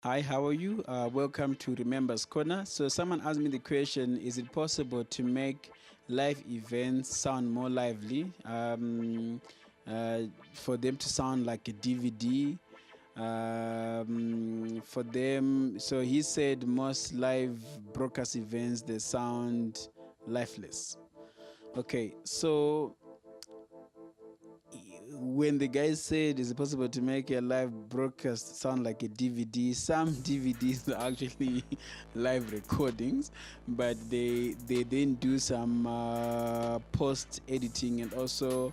Hi, how are you? Welcome to Remember's Corner. So, someone asked me the question: is it possible to make live events sound more lively? For them to sound like a DVD? For them, so he said most live broadcast events they sound lifeless. Okay, so when the guy said is it possible to make a live broadcast sound like a DVD, some DVDs are actually live recordings, but they then do some post editing and also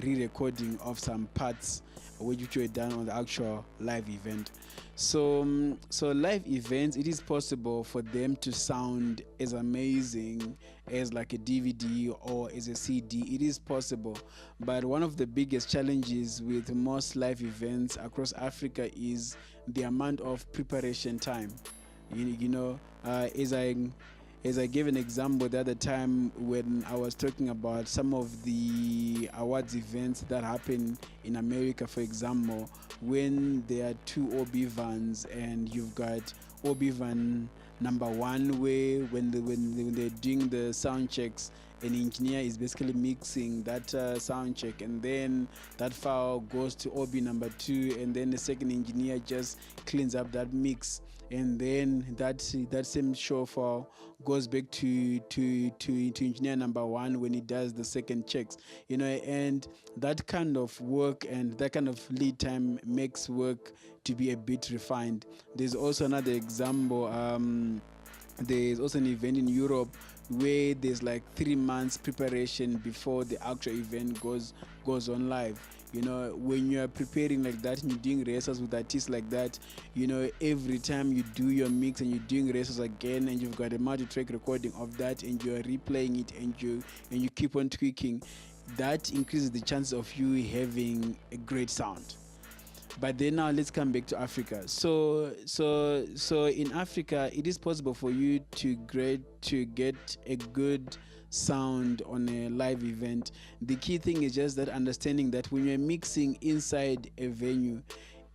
re-recording of some parts which were done on the actual live event. So live events, it is possible for them to sound as amazing as like a DVD or as a CD. It is possible, but one of the biggest challenges with most live events across Africa is the amount of preparation time. You know, as I gave an example the other time when I was talking about some of the awards events that happen in America, for example, when there are two OB vans and you've got OB van number one, where when they're doing the sound checks, an engineer is basically mixing that sound check, and then that file goes to OB number two, and then the second engineer just cleans up that mix, and then that same show file goes back to engineer number one when he does the second checks. And that kind of work and that kind of lead time makes work to be a bit refined. There's also another example. There's also an event in Europe where there's like 3 months preparation before the actual event goes on live. When you're preparing like that and you're doing rehearsals with artists like that, every time you do your mix and you're doing rehearsals again and you've got a multi-track recording of that and you're replaying it and you keep on tweaking, that increases the chances of you having a great sound. But then now let's come back to Africa. So in Africa, it is possible for you to get a good sound on a live event. The key thing is just that understanding that when you're mixing inside a venue,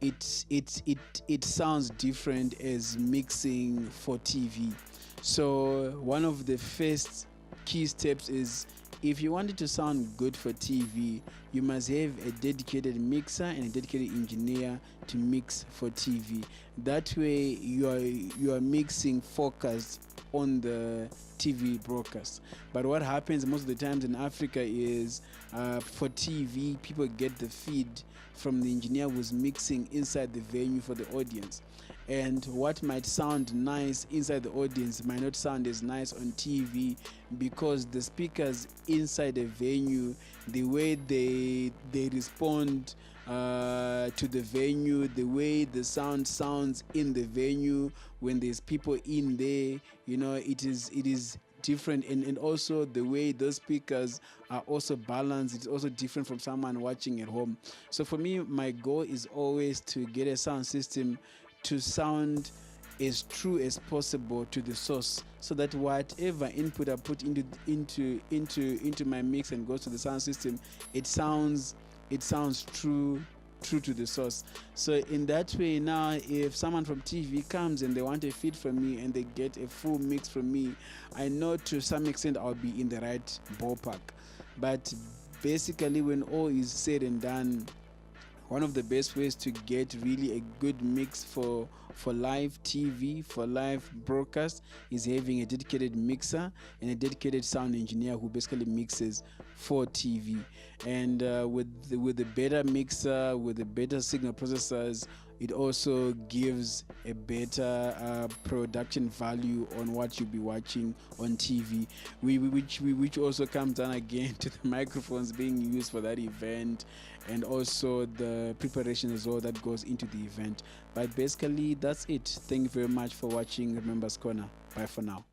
it sounds different as mixing for TV. So one of the first key steps is, if you want it to sound good for TV, you must have a dedicated mixer and a dedicated engineer to mix for TV. That way you are mixing focused on the TV broadcast. But what happens most of the times in Africa is for TV, people get the feed from the engineer who's mixing inside the venue for the audience. And what might sound nice inside the audience might not sound as nice on TV, because the speakers inside the venue, the way they respond to the venue, the way the sound sounds in the venue when there's people in there, it is different, and also the way those speakers are also balanced, it's also different from someone watching at home. So for me, my goal is always to get a sound system to sound as true as possible to the source, so that whatever input I put into my mix and goes to the sound system, it sounds true to the source. So in that way, now if someone from TV comes and they want a feed from me and they get a full mix from me, I know to some extent I'll be in the right ballpark. But basically, when all is said and done, one of the best ways to get really a good mix for live TV, for live broadcast, is having a dedicated mixer and a dedicated sound engineer who basically mixes for TV. And with the better mixer, with the better signal processors, it also gives a better production value on what you'll be watching on TV, which also comes down again to the microphones being used for that event, and also the preparation as well that goes into the event. But basically, that's it. Thank you very much for watching Remember's Corner. Bye for now.